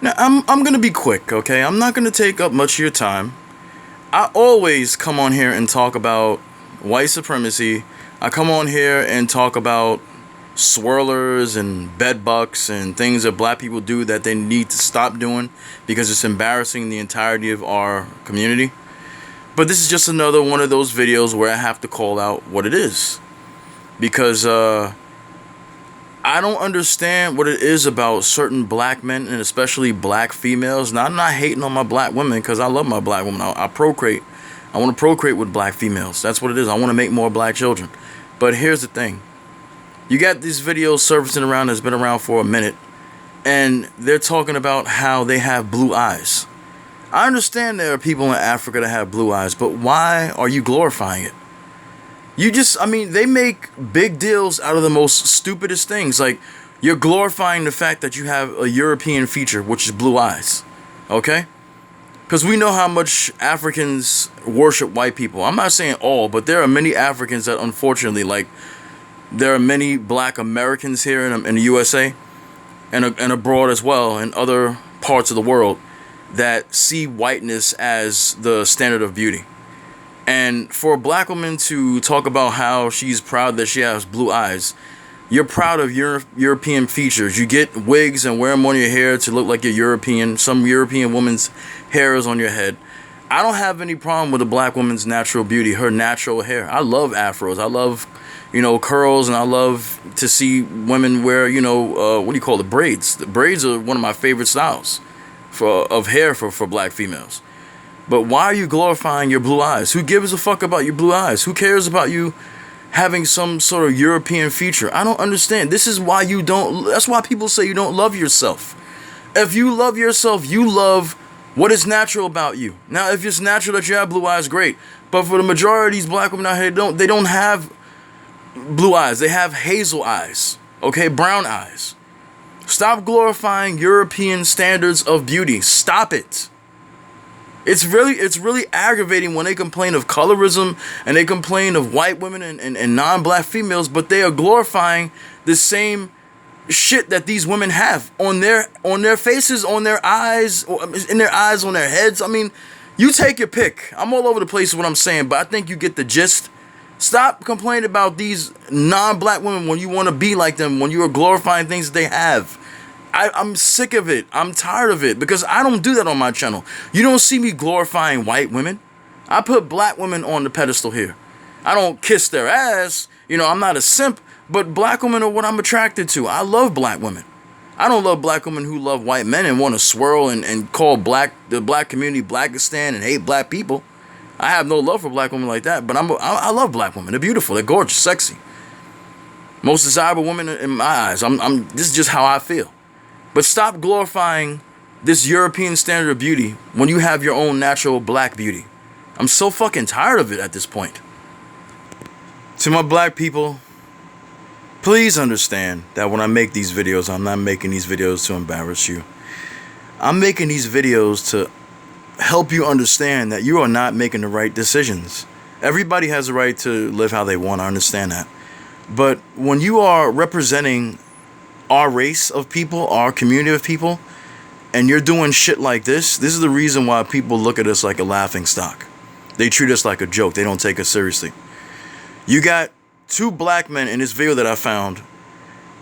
Now, I'm gonna be quick, okay? I'm not gonna take up much of your time. I always come on here and talk about white supremacy. I come on here and talk about swirlers and bed bucks and things that black people do that they need to stop doing because it's embarrassing the entirety of our community. But this is just another one of those videos where I have to call out what it is. Because I don't understand what it is about certain black men and especially black females. Now, I'm not hating on my black women because I love my black women. I procreate. I want to procreate with black females. That's what it is. I want to make more black children. But here's the thing. You got these videos surfacing around that's been around for a minute. And they're talking about how they have blue eyes. I understand there are people in Africa that have blue eyes. But why are you glorifying it? They make big deals out of the most stupidest things. Like, you're glorifying the fact that you have a European feature, which is blue eyes. Okay? Because we know how much Africans worship white people. I'm not saying all, but there are many Africans that unfortunately, like, there are many black Americans here in the USA and abroad as well, in other parts of the world, that see whiteness as the standard of beauty. And for a black woman to talk about how she's proud that she has blue eyes, you're proud of your European features. You get wigs and wear them on your hair to look like you're European. Some European woman's hair is on your head. I don't have any problem with a black woman's natural beauty, her natural hair. I love afros. I love, curls, and I love to see women wear, braids. The braids are one of my favorite styles of hair for black females. But why are you glorifying your blue eyes? Who gives a fuck about your blue eyes? Who cares about you having some sort of European feature? I don't understand. This is why that's why people say you don't love yourself. If you love yourself, you love what is natural about you. Now, if it's natural that you have blue eyes, great. But for the majority of these black women out here, they don't have blue eyes. They have hazel eyes. Okay, brown eyes. Stop glorifying European standards of beauty. Stop it. It's really aggravating when they complain of colorism and they complain of white women and non-black females, but they are glorifying the same shit that these women have on their faces, on their eyes, or in their eyes, on their heads. I mean, you take your pick. I'm all over the place with what I'm saying, but I think you get the gist. Stop complaining about these non-black women when you want to be like them, when you are glorifying things that they have. I'm sick of it. I'm tired of it because I don't do that on my channel. You don't see me glorifying white women. I put black women on the pedestal here. I don't kiss their ass. I'm not a simp, but black women are what I'm attracted to. I love black women. I don't love black women who love white men and want to swirl and call the black community Blackistan and hate black people. I have no love for black women like that, but I love black women. They're beautiful. They're gorgeous, sexy. Most desirable women in my eyes. This is just how I feel. But stop glorifying this European standard of beauty when you have your own natural black beauty. I'm so fucking tired of it at this point. To my black people, please understand that when I make these videos, I'm not making these videos to embarrass you. I'm making these videos to help you understand that you are not making the right decisions. Everybody has a right to live how they want. I understand that. But when you are representing our race of people, our community of people, and you're doing shit like this is the reason why people look at us like a laughing stock. They treat us like a joke. They don't take us seriously. You got two black men in this video that I found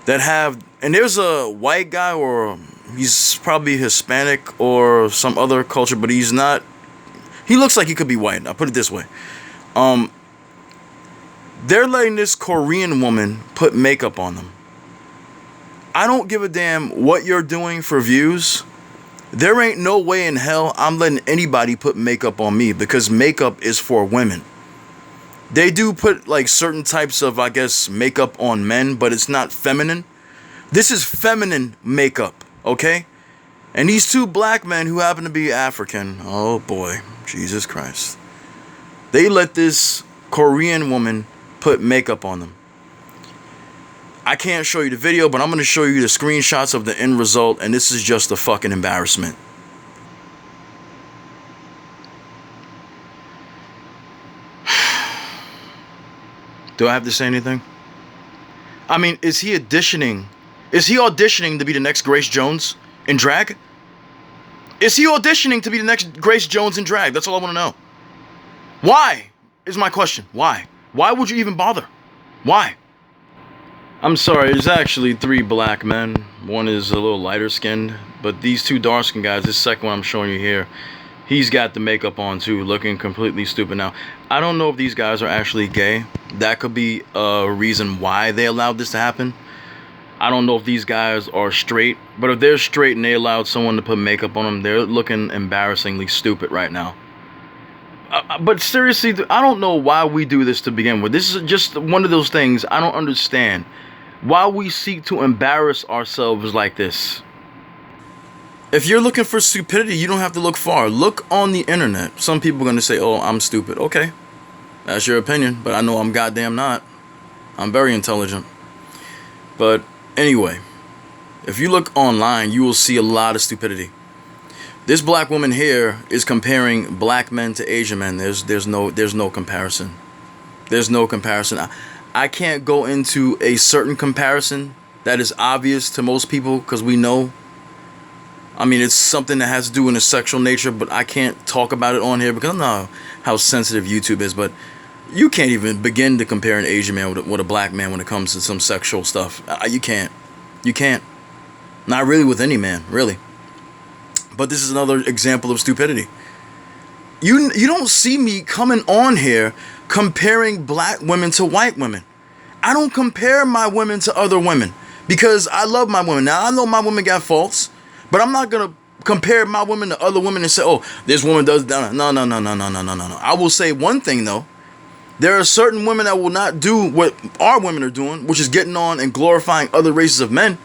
that have, and there's a white guy, or he's probably Hispanic or some other culture, but he's not. He looks like he could be white. I'll put it this way. They're letting this Korean woman put makeup on them. I don't give a damn what you're doing for views. There ain't no way in hell I'm letting anybody put makeup on me, because makeup is for women. They do put like certain types of, I guess, makeup on men, but it's not feminine. This is feminine makeup, okay? And these two black men who happen to be African, oh boy, Jesus Christ. They let this Korean woman put makeup on them. I can't show you the video, but I'm going to show you the screenshots of the end result, and this is just a fucking embarrassment. Do I have to say anything? I mean, is he auditioning to be the next Grace Jones in drag? Is he auditioning to be the next Grace Jones in drag? That's all I want to know. Why is my question. Why? Why would you even bother? Why? I'm sorry, there's actually 3 black men. One is a little lighter skinned, but these 2 dark skinned guys, this second one I'm showing you here, he's got the makeup on too, looking completely stupid. Now, I don't know if these guys are actually gay. That could be a reason why they allowed this to happen. I don't know if these guys are straight, but if they're straight and they allowed someone to put makeup on them, they're looking embarrassingly stupid right now. But seriously, I don't know why we do this to begin with. This is just one of those things I don't understand. Why we seek to embarrass ourselves like this. If you're looking for stupidity, you don't have to look far. Look on the internet. Some people are going to say, oh, I'm stupid. Okay, that's your opinion, but I know I'm goddamn not. I'm very intelligent. But anyway, if you look online, you will see a lot of stupidity. This black woman here is comparing black men to Asian men. There's no comparison. There's no comparison. I can't go into a certain comparison that is obvious to most people because we know. I mean, it's something that has to do with a sexual nature, but I can't talk about it on here because I don't know how sensitive YouTube is. But you can't even begin to compare an Asian man with a black man when it comes to some sexual stuff. You can't. You can't. Not really with any man, really. But this is another example of stupidity. You don't see me coming on here comparing black women to white women. I don't compare my women to other women because I love my women. Now, I know my women got faults, but I'm not going to compare my women to other women and say, oh, this woman does that. No. I will say one thing, though. There are certain women that will not do what our women are doing, which is getting on and glorifying other races of men.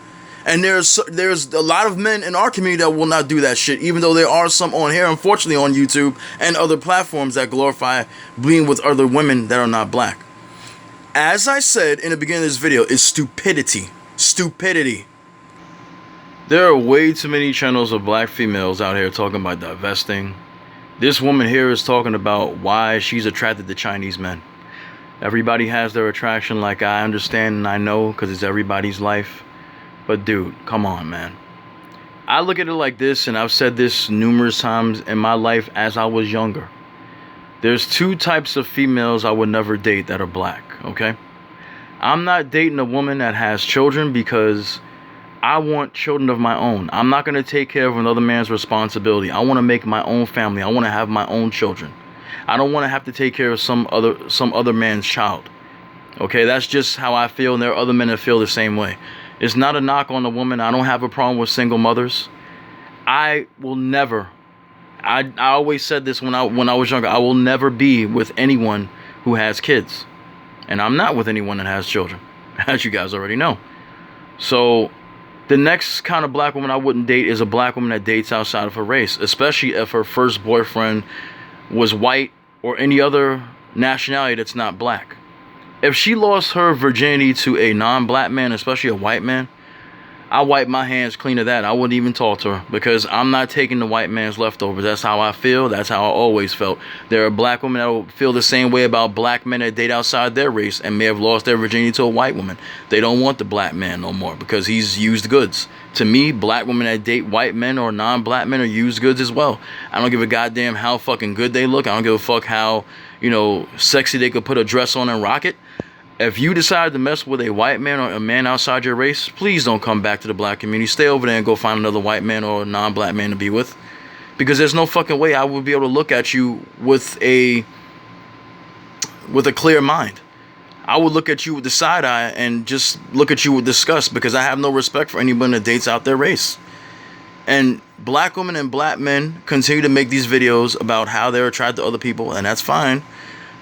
And there's a lot of men in our community that will not do that shit, even though there are some on here, unfortunately, on YouTube and other platforms that glorify being with other women that are not black. As I said in the beginning of this video, it's stupidity. Stupidity. There are way too many channels of black females out here talking about divesting. This woman here is talking about why she's attracted to Chinese men. Everybody has their attraction, like I understand and I know, because it's everybody's life. But dude, come on, man. I look at it like this, and I've said this numerous times in my life as I was younger. There's 2 types of females I would never date that are black, okay? I'm not dating a woman that has children because I want children of my own. I'm not going to take care of another man's responsibility. I want to make my own family. I want to have my own children. I don't want to have to take care of some other man's child. Okay, that's just how I feel, and there are other men that feel the same way. It's not a knock on the woman. I don't have a problem with single mothers. I will never. I always said this when I was younger. I will never be with anyone who has kids, and I'm not with anyone that has children, as you guys already know. So, the next kind of black woman I wouldn't date is a black woman that dates outside of her race, especially if her first boyfriend was white or any other nationality that's not black. If she lost her virginity to a non-black man, especially a white man, I wipe my hands clean of that. I wouldn't even talk to her because I'm not taking the white man's leftovers. That's how I feel. That's how I always felt. There are black women that will feel the same way about black men that date outside their race and may have lost their virginity to a white woman. They don't want the black man no more because he's used goods. To me, black women that date white men or non-black men are used goods as well. I don't give a goddamn how fucking good they look. I don't give a fuck how, sexy they could put a dress on and rock it. If you decide to mess with a white man or a man outside your race, please don't come back to the black community. Stay over there and go find another white man or a non-black man to be with. Because there's no fucking way I would be able to look at you with a clear mind. I would look at you with the side eye and just look at you with disgust because I have no respect for anyone that dates out their race. And black women and black men continue to make these videos about how they're attracted to other people, and that's fine.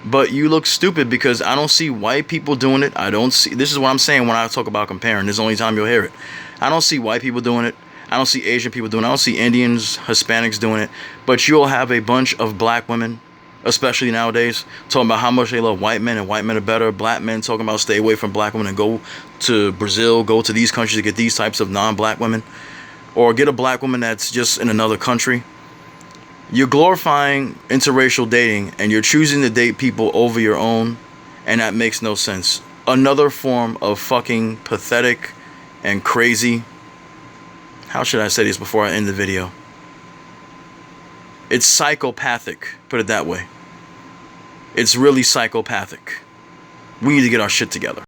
But you look stupid because I don't see white people doing it. I don't see. This is what I'm saying when I talk about comparing. This is the only time you'll hear it. I don't see white people doing it. I don't see Asian people doing it. I don't see Indians, Hispanics doing it. But you'll have a bunch of black women, especially nowadays, talking about how much they love white men and white men are better. Black men talking about stay away from black women and go to Brazil, go to these countries to get these types of non-black women. Or get a black woman that's just in another country. You're glorifying interracial dating and you're choosing to date people over your own, and that makes no sense. Another form of fucking pathetic and crazy. How should I say this before I end the video? It's psychopathic, put it that way. It's really psychopathic. We need to get our shit together.